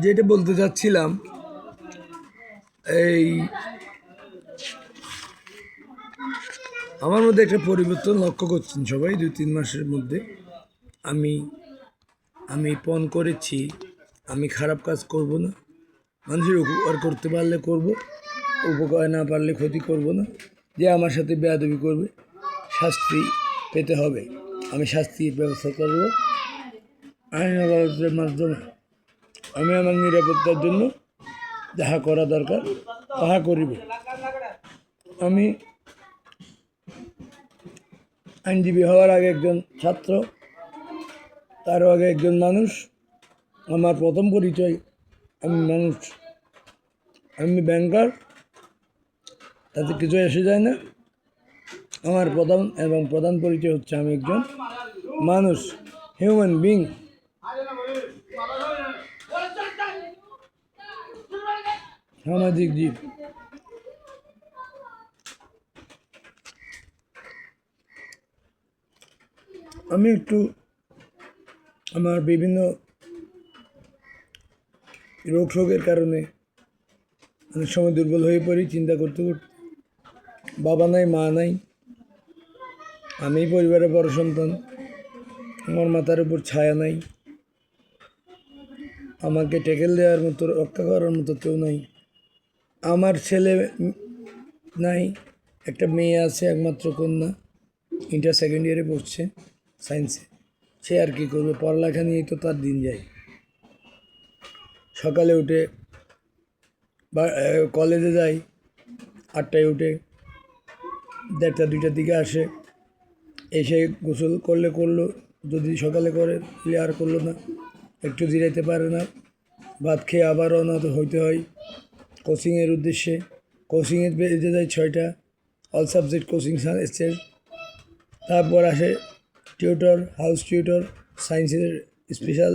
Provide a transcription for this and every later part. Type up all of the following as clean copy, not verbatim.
যেটা বলতে চাচ্ছিলাম, এই আমার মধ্যে একটা পরিবর্তন লক্ষ্য করছেন সবাই 2-3 মাসের মধ্যে। আমি আমি পণ করেছি আমি খারাপ কাজ করব না, মানুষের উপকার করতে পারলে করব, উপকার না পারলে ক্ষতি করব না। যে আমার সাথে বেয়াদবি করবে শাস্তি পেতে হবে, আমি শাস্তির ব্যবস্থা করব। আইন আদালতের মাধ্যমে আমি আমার নিরাপত্তার জন্য যাহা করা দরকার তাহা করিব। আমি আইনজীবী হওয়ার আগে একজন ছাত্র, তারও আগে একজন মানুষ। আমার প্রথম পরিচয় আমি মানুষ, আমি ব্যাংকার, তাতে কিছু এসে যায় না। আমার প্রধান পরিচয় হচ্ছে আমি একজন মানুষ, হিউম্যান বিং, সামাজিক জীব। আমি একটু আমার বিভিন্ন রোগের কারণে অনেক সময় দুর্বল হয়ে পড়ি চিন্তা করতে করতে। বাবা নাই, মা নাই, আমি পরিবারের বড় সন্তান, আমার মাথার উপর ছায়া নাই, আমাকে ট্যাকেল দেওয়ার মতো, রক্ষা করার মতো কেউ নাই। আমার ছেলে নাই, একটা মেয়ে আছে একমাত্র কন্যা, ইন্টার সেকেন্ড ইয়ারে পড়ছে সায়েন্সে। সে আর কি করবে, পড়ালেখা নিয়েই তো তার দিন যায়। সকালে উঠে বা কলেজে যাই 8টায় উঠে, 1:30-2টার দিকে আসে, এসে গোসল করলে করলো, যদি সকালে করে আর করলো না, একটু জিরাইতে পারে না, ভাত খেয়ে আবার রওনা হইতে হয় কোচিংয়ের উদ্দেশ্যে। কোচিংয়ে বেজে যায় 6টা, অল সাবজেক্ট কোচিং এসছে। তারপর আসে টিউটর, হাউস টিউটর, সায়েন্সের স্পেশাল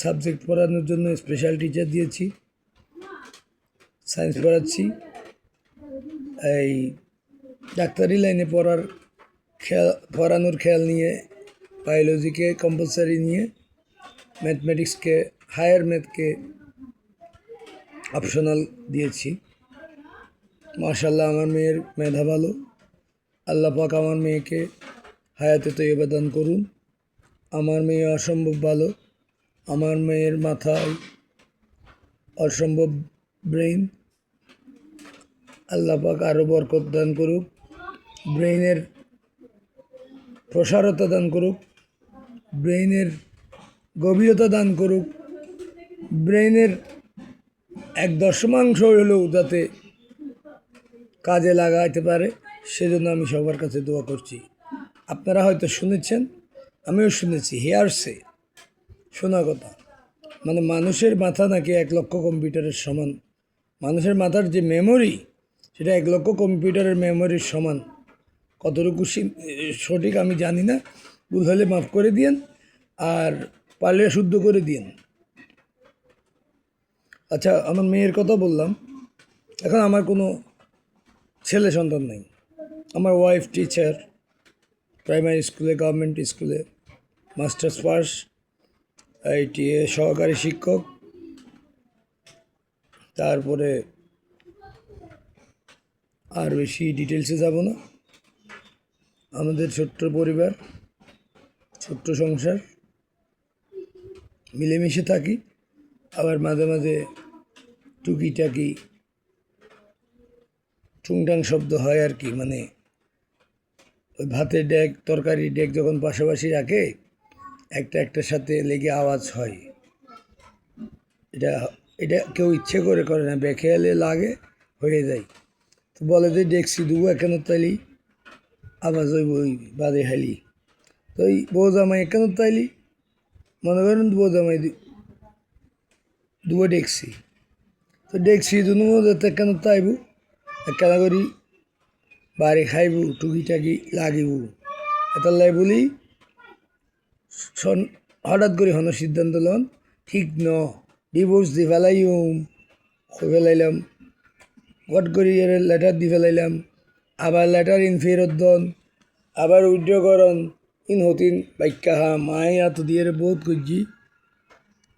সাবজেক্ট পড়ানোর জন্য স্পেশাল টিচার দিয়েছি, সায়েন্স পড়াচ্ছি। এই ডাক্তারি লাইনে পড়ানোর খেয়াল নিয়ে বায়োলজিকে কম্পালসারি নিয়ে ম্যাথমেটিক্সকে, হায়ার ম্যাথকে অপশনাল দিয়েছি। মাশাআল্লাহ আমার মেয়ের মেধা ভালো, আল্লাহ পাক আমার মেয়েকে হায়াতে তৈয়বা দান করুন। আমার মেয়ে অসম্ভব ভালো, আমার মেয়ের মাথায় অসম্ভব ব্রেইন, আল্লাহ পাক আরও বরকত দান করুক, ব্রেইনের প্রসারতা দান করুক, ব্রেইনের গভীরতা দান করুক, ব্রেইনের 1/10 হলেও যাতে কাজে লাগাইতে পারে, সেজন্য আমি সবার কাছে দোয়া করছি। আপনারা হয়তো শুনেছেন, আমিও শুনেছি, হেয়ারসে, শোনা কথা, মানে মানুষের মাথা নাকি 1,00,000 কম্পিউটারের সমান। মানুষের মাথার যে মেমোরি, সেটা 1,00,000 কম্পিউটারের মেমোরির সমান। কতটুকু সঠিক আমি জানি না, ভুল হলে মাফ করে দিয়েন, আর পারলে শুদ্ধ করে দিয়েন। আচ্ছা, আমার মেয়ের কথা বললাম। এখন আমার কোনো ছেলে সন্তান নেই। আমার ওয়াইফ টিচার, প্রাইমারি স্কুলে, গভর্নমেন্ট স্কুলে মাস্টার্স পাস, ITA সহকারী শিক্ষক। তারপরে আর বেশি ডিটেলসে যাব না। আমাদের ছোট্ট পরিবার, ছোট্ট সংসার, মিলেমিশে থাকি। আবার মাঝে মাঝে টুকিটাকি টুংটাং শব্দ হয় আর কি, মানে ওই ভাতের ডেক, তরকারি ডেক যখন পাশাপাশি রাখে, একটার সাথে লেগে আওয়াজ হয়। এটা এটা কেউ ইচ্ছে করে করে না, বেখেয়ালে লাগে, হয়ে যায়। তো বলে যে ডেকসি দুবো এখানে তাইলি আওয়াজ হইব, ওই বাদে হাইলি। তো ওই বউ জামাই এখানে তাইলি, মনে করেন বউ জামাই দুবো ডেকসি, তো ডেকসি দুনো যাতে কেন তাইব, একখানা করি বাড়ি খাইব, টুকিটাকি লাগিব। এটার বলি হঠাৎ করে হন সিদ্ধান্ত লন, ঠিক ন ডিভোর্স দি ফেলাইম, ফেলাইলাম, হট করি লেটার দি ফেলাইলাম, আবার লেটার ইন ফেরত দন, আবার উইড্র করন, ইন হতিন বাইকা হা মায়ে এত দিয়ে বহুত করছি,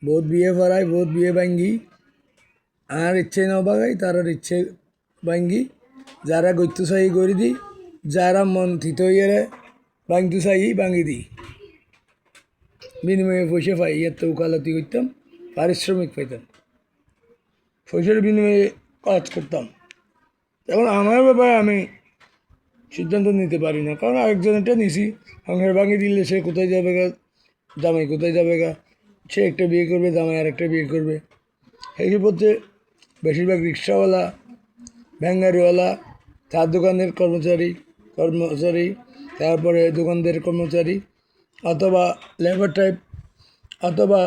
বহুত বিয়ে ফরাই বহুত বিয়ে ভাঙ্গি আর ইচ্ছে ন বাগাই তার ইচ্ছে ভাঙ্গি যারা গইতু চাই করে দিই যারা মন থিত ইয়ে ভাঙতু চাই ভাঙি দিই বিনিময়ে পয়সা পাই এত উকালতি করতাম পারিশ্রমিক পাইতাম পয়সার বিনিময়ে কাজ করতাম এখন আমার ব্যাপারে আমি সিদ্ধান্ত নিতে পারি না কারণ আরেকজনেরটা নিছি সংসার ভাঙি দিলে সে কোথায় যাবে গা জামাই কোথায় যাবে গা সে একটা বিয়ে করবে জামাই আরেকটা বিয়ে করবে সেই পথে বেশিরভাগ রিক্সাওয়ালা ভ্যাঙ্গারিওয়ালা চার দোকানের কর্মচারী তারপরে দোকানদের কর্মচারী অথবা লেবার টাইপ অথবা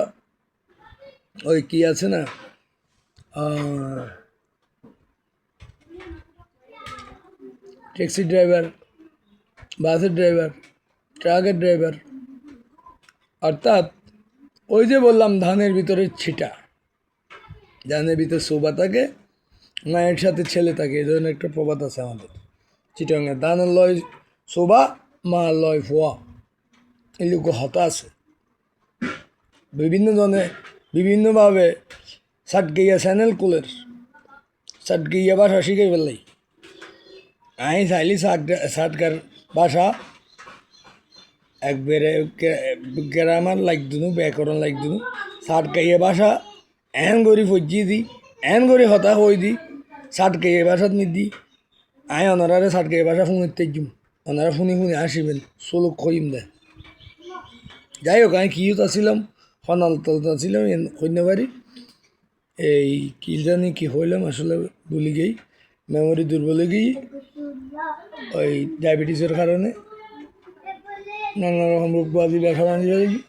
ওই কি আছে না ট্যাক্সি ড্রাইভার বাসের ড্রাইভার ট্রাকের ড্রাইভার অর্থাৎ ওই যে বললাম ধানের ভিতরে ছিটা ধানের ভিতরে শোভা থাকে মায়ের সাথে ছেলে থাকে এই ধরনের একটা প্রবাদ আছে আমাদের চিটাঙ্গে ধানের লয় শোভা মা লয় ফোয়া এই লোক হতা আছে বিভিন্ন ধরনের বিভিন্নভাবে সাটগেইয়া চ্যানেল কুলের সাটগেইয়া ভাষা শিখে ফেললাই আমি চাইলি সাটগার ভাষা একবারে গ্রামার লাগদুনু ব্যাকরণ লাগদুনু সাটগাইয়া ভাষা এন গরি ফজ্জি দি এন গরি হতা হই দি সাটগাইয়া ভাষাত নিদি আই অনারারে সাটগাইয়া ভাষা শুনিতে তেজুম ওনারা শুনি আসিবেন চলুক কইম দে যাই হোক আমি কিউত আসছিলাম হনাল তলত আসছিলাম কন্যাবাড়ি এই কি জানি কি হইলাম আসলে ভুলে গেই মেমোরি দুর্বল হয়ে গেই ওই ডায়াবেটিসের কারণে নানা রকম রোগবাদী দেখা বাঁধি হয়ে গেছি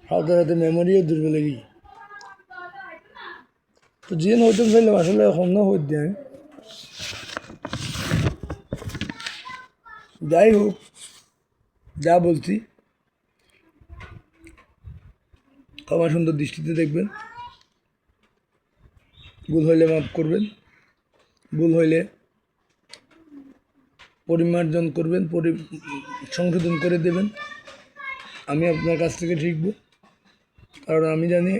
সাথে সাথে মেমোরিও দুর্বল হয়ে গেছি তো যে হইতে চাইলাম আসলে এখন না হইতে আমি যাই হোক যা বলছি ক্ষমা সুন্দর দৃষ্টিতে দেখবেন ভুল হইলে মাফ করবেন ভুল হইলে পরিমার্জন করবেন সংশোধন করে দেবেন আমি আপনার কাছ থেকে শিখব কারণ আমি জানি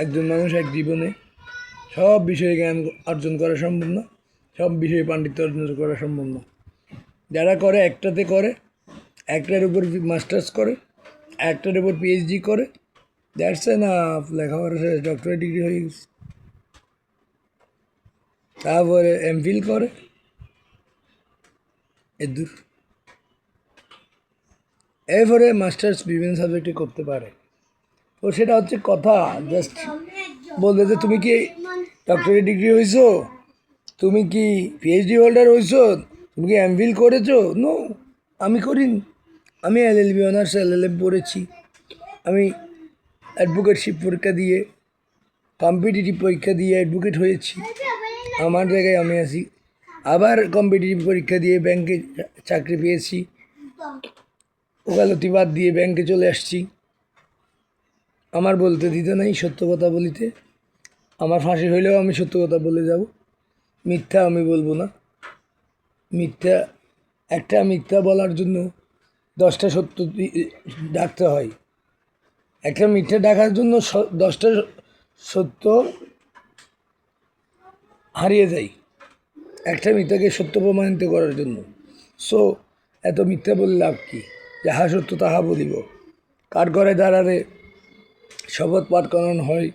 একজন মানুষ এক জীবনে সব বিষয়ে জ্ঞান অর্জন করা সম্ভব না সব বিষয়ে পাণ্ডিত্য অর্জন করা সম্ভব না যারা করে একটাতে করে একটার উপর মাস্টার্স করে একটার উপর পিএইচডি করে দ্যাটস না লেখাপড়া শেষ ডক্টরেট ডিগ্রি হয়ে গেছে তারপরে এমফিল করে এদূর এরপরে মাস্টার্স বিভিন্ন সাবজেক্টে করতে পারে তো সেটা হচ্ছে কথা জাস্ট বলবে যে তুমি কি ডক্টরেট ডিগ্রি হয়েছো তুমি কি পিএইচডি হোল্ডার হয়েছো তুমি কি এমফিল করেছো নো আমি করিনি আমি এলএলবি অনার্স এলএলএম পড়েছি আমি অ্যাডভোকেটশিপ পরীক্ষা দিয়ে কম্পিটিটিভ পরীক্ষা দিয়ে অ্যাডভোকেট হয়েছি আমার জায়গায় আমি আছি আবার কম্পিটিটিভ পরীক্ষা দিয়ে ব্যাংকে চাকরি পেয়েছি ওকালতি বাদ দিয়ে ব্যাংকে চলে আসছি আমার বলতে দিতে নাই সত্য কথা বলিতে আমার ফাঁসি হইলেও আমি সত্য কথা বলে যাব মিথ্যা আমি বলবো না মিথ্যা একটা মিথ্যা বলার জন্য 10টা সত্য ডাকতে হয় একটা মিথ্যা ডাকার জন্য 10টা সত্য হারিয়ে যায় একটা মিথ্যাকে সত্য প্রমাণিত করার জন্য সো এত মিথ্যা বলে লাভ কি যাহা সত্য তাহা বলিব কাঠ ঘরে দাঁড়ালে শপথ পাঠ করানো হয়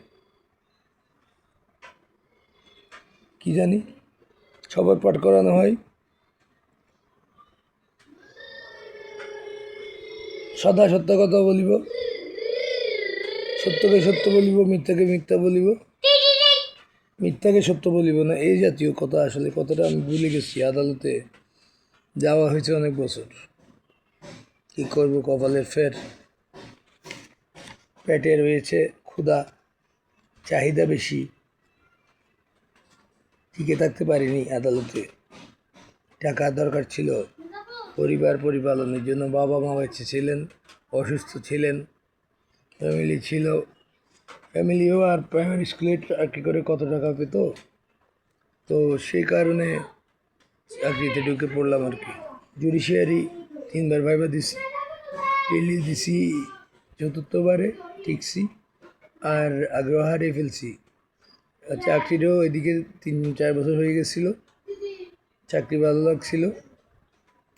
কি জানি শপথ পাঠ করানো হয় সদা সত্য কথা বলিব সত্যকে সত্য বলিব মিথ্যাকে মিথ্যা বলিব মিথ্যাকে সত্য বলিব না এই জাতীয় কথা আসলে কথাটা আমি ভুলে গেছি আদালতে যাওয়া হয়েছে অনেক বছর কী করবো কপালের ফের পেটে রয়েছে ক্ষুধা চাহিদা বেশি টিকে থাকতে পারিনি আদালতে টাকা দরকার ছিল পরিবার পরিপালনের জন্য বাবা মা বেঁচে ছিলেন অসুস্থ ছিলেন ফ্যামিলি ছিল ফ্যামিলিও আর প্রাইমারি স্কুলে চাকরি করে কত টাকা পেত তো সেই কারণে চাকরিতে ঢুকে পড়লাম আর কি জুডিশিয়ারি 3বার ভাইবা দিছি পেলি দিছি চতুর্থবারে টিকছি, আর আগ্রহ হারিয়ে ফেলছি। চাকরিরও এদিকে 3-4 বছর হয়ে গেছিলো, চাকরি ভালো লাগছিল,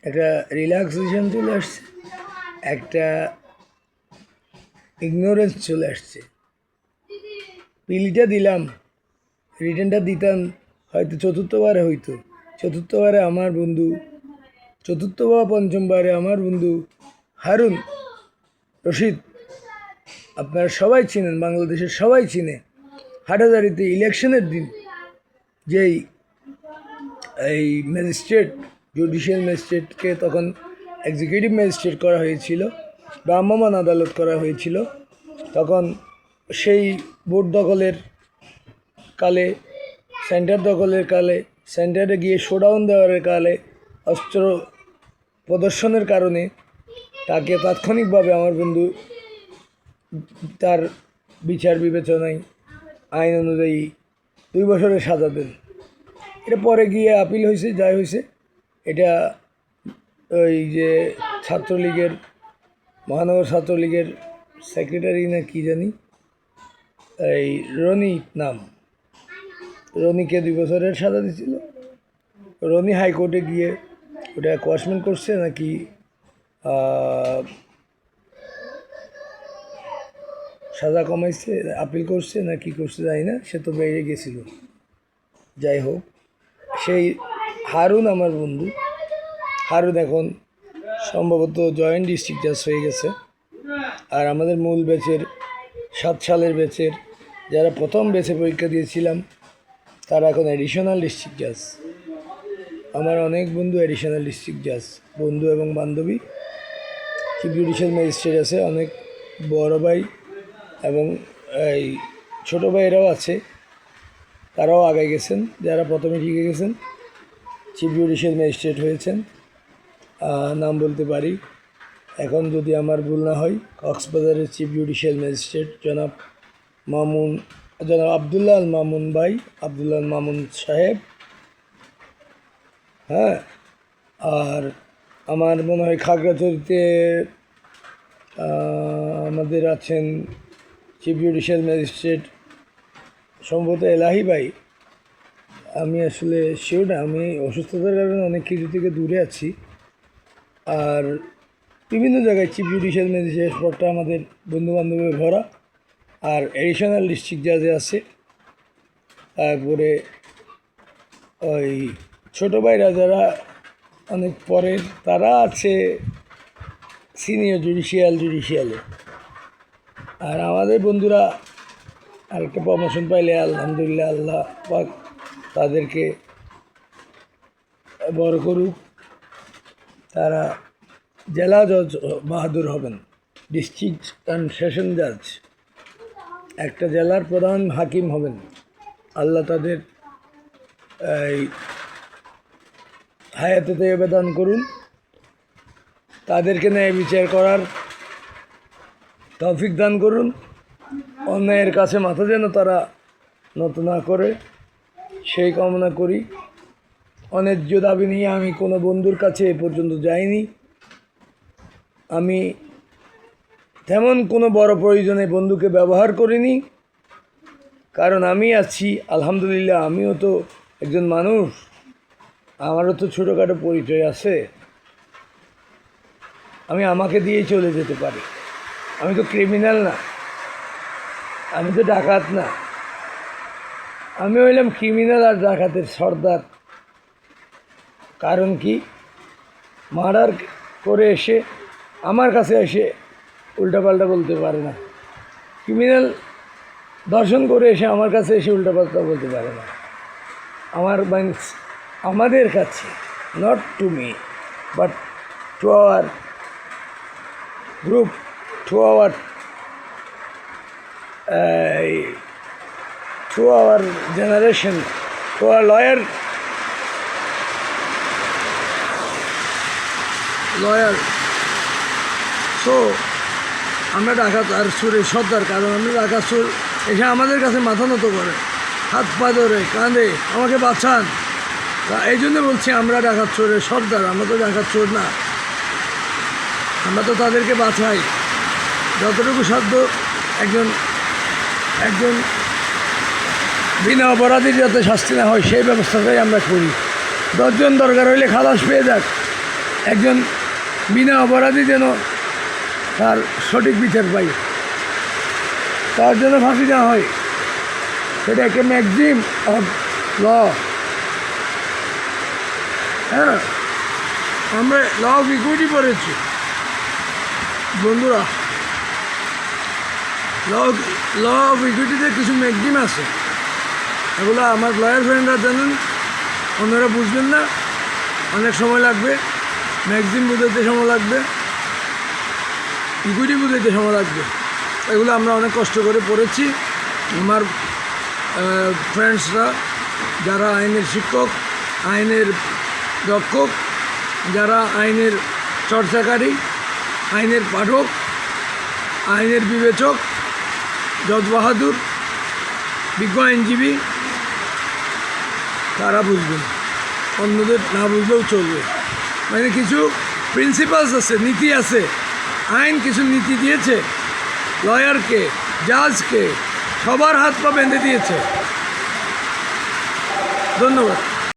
একটা রিল্যাক্সেশন চলে আসছে, একটা ইগনোরেন্স চলে আসছে। পিলিটা দিলাম, রিটার্নটা দিতাম হয়তো চতুর্থবারে হইতো। চতুর্থবারে আমার বন্ধু, চতুর্থ বা পঞ্চমবারে আমার বন্ধু হারুন রশিদ, আপনারা সবাই চিনেন, বাংলাদেশের সবাই চিনে, হাটাজারিতে ইলেকশনের দিন যেই এই ম্যাজিস্ট্রেট, জুডিশিয়াল ম্যাজিস্ট্রেটকে তখন এক্সিকিউটিভ ম্যাজিস্ট্রেট করা হয়েছিল, ভ্রাম্যমাণ আদালত করা হয়েছিল, তখন সেই ভোট দখলের কালে, সেন্টার দখলের কালে, সেন্টারে গিয়ে শোডাউন দেওয়ার কালে অস্ত্র প্রদর্শনের কারণে তাকে তাৎক্ষণিকভাবে আমার বন্ধু তার বিচার বিবেচনায় আইন অনুযায়ী 2 বছরের সাজা দেন। এটা পরে গিয়ে আপিল হয়েছে, যাই হয়েছে, এটা ওই যে ছাত্রলীগের, মহানগর ছাত্রলীগের সেক্রেটারি না কি জানি, এই রনি নাম, রনিকে 2 বছরের সাজা দিয়েছিল। রনি হাইকোর্টে গিয়ে ওটা কোয়াশমেন্ট করছে নাকি সাজা কমাইছে, আপিল করছে না কি করছে জানি না, সে তো বেরিয়ে গেছিল। যাই হোক, সেই হারুন আমার বন্ধু, হারুন এখন সম্ভবত জয়েন্ট ডিস্ট্রিক্ট জাজ হয়ে গেছে। আর আমাদের মূল ব্যাচের 7 সালের ব্যাচের যারা প্রথম ব্যাচে পরীক্ষা দিয়েছিলাম তারা এখন অ্যাডিশনাল ডিস্ট্রিক্ট জাজ। আমার অনেক বন্ধু অ্যাডিশনাল ডিস্ট্রিক্ট জাজ, বন্ধু এবং বান্ধবী। চিফ জুডিশিয়াল ম্যাজিস্ট্রেট আছে, অনেক বড় ভাই এবং এই ছোটো ভাইয়েরাও আছে, তারাও আগে গেছেন, যারা প্রথমে টিকে গেছেন চিফ জুডিশিয়াল ম্যাজিস্ট্রেট হয়েছেন। নাম বলতে পারি, এখন যদি আমার ভুল না হয়, কক্সবাজারের চিফ জুডিশিয়াল ম্যাজিস্ট্রেট জনাব আবদুল্লাহ আল মামুন ভাই, আবদুল্লাহ আল মামুন সাহেব। হ্যাঁ, আর আমার মনে হয় খাগড়াছড়িতে আমাদের আছেন চিফ জুডিশিয়াল ম্যাজিস্ট্রেট সম্ভবত এলাহি ভাই। আমি আসলে শিওর না, আমি অসুস্থতার কারণে অনেক কিছু থেকে দূরে আছি। আর বিভিন্ন জায়গায় চিফ জুডিশিয়াল ম্যাজিস্ট্রেট পদটা আমাদের বন্ধুবান্ধবে ভরা। আর এডিশনাল ডিস্ট্রিক্ট জাজে আছে, তারপরে ওই ছোটো ভাইরা যারা অনেক পরের, তারা আছে সিনিয়র জুডিশিয়ালে। আর আমাদের বন্ধুরা আরেকটা প্রমোশন পাইলে আলহামদুলিল্লাহ, আল্লাহ পাক তাদেরকে বড় করুক, তারা জেলা জজ বাহাদুর হবেন, ডিস্ট্রিক্ট অ্যান্ড সেশন জাজ, একটা জেলার প্রধান হাকিম হবেন। আল্লাহ তাদের এই হায়াতে তৈয়বা দান করুন, তাদেরকে ন্যায় বিচার করার তৌফিক দান করুন, অন্যায়ের কাছে মাথা যেন তারা নত না করে, সেই কামনা করি। অন্যায্য দাবি নিয়ে আমি কোনো বন্ধুর কাছে এ পর্যন্ত যাইনি। আমি তেমন কোনো বড় প্রয়োজনে বন্ধুকে ব্যবহার করিনি, কারণ আমি আছি আলহামদুলিল্লাহ, আমিও তো একজন মানুষ, আমারও তো ছোটোখাটো পরিচয় আছে, আমি আমাকে দিয়েই চলে যেতে পারি। আমি তো ক্রিমিনাল না, আমি তো ডাকাত না, আমি হইলাম ক্রিমিনাল আর ডাকাতের সর্দার। কারণ কি, মার্ডার করে এসে আমার কাছে এসে উল্টাপাল্টা বলতে পারে না, ক্রিমিনাল দর্শন করে এসে আমার কাছে এসে উল্টাপাল্টা বলতে পারে না। আমাদের কাছে, not to me but to our group, to our generation, to our lawyer, so আমরা ডাকাত আর সুরের সর্দার। কারণ আমরা ডাকাত সুর এসে আমাদের কাছে মাথা নত করে, হাত পা ধরে কাঁদে, আমাকে বাঁচান। তা এই জন্য বলছি আমরা ডাকাত চোরের সর্দার, আমরা তো ডাকাত চোর না, আমরা তো তাদেরকে বাঁচাই। যতটুকু সাধ্য একজন একজন বিনা অপরাধীর যাতে শাস্তি না হয় সেই ব্যবস্থাটাই আমরা করি। 10 জন দরকার হইলে খালাস পেয়ে যাক, একজন বিনা অপরাধী যেন তার সঠিক বিচার পাই, তার জন্য ফাঁসি না হয়, সেটা একটা ম্যাক্সিম অফ ল। হ্যাঁ, আমরা ল অফ ইকুইটি পড়েছি বন্ধুরা। ল অফ ইকুইটিতে কিছু ম্যাক্সিম আছে, এগুলো আমার লয়ার ফ্রেন্ডরা জানেন, অন্যরা বুঝবেন না, অনেক সময় লাগবে। ম্যাক্সিম বুঝাইতে সময় লাগবে, ইকুইটি বুঝাইতে সময় লাগবে। এগুলো আমরা অনেক কষ্ট করে পড়েছি। আমার ফ্রেন্ডসরা যারা আইনের শিক্ষক, আইনের রক্ষক, যারা আইনের চর্চাকারী, আইনের পাঠক, আইনের বিবেচক, জজ বাহাদুর, বিজ্ঞ আইনজীবী, তারা বুঝবেন, অন্যদের না বুঝলেও চলবে। মানে কিছু প্রিন্সিপালস আছে, নীতি আছে, আইন কিছু নীতি দিয়েছে, লয়ারকে, জাজকে, সবার হাত পা বেঁধে দিয়েছে। ধন্যবাদ।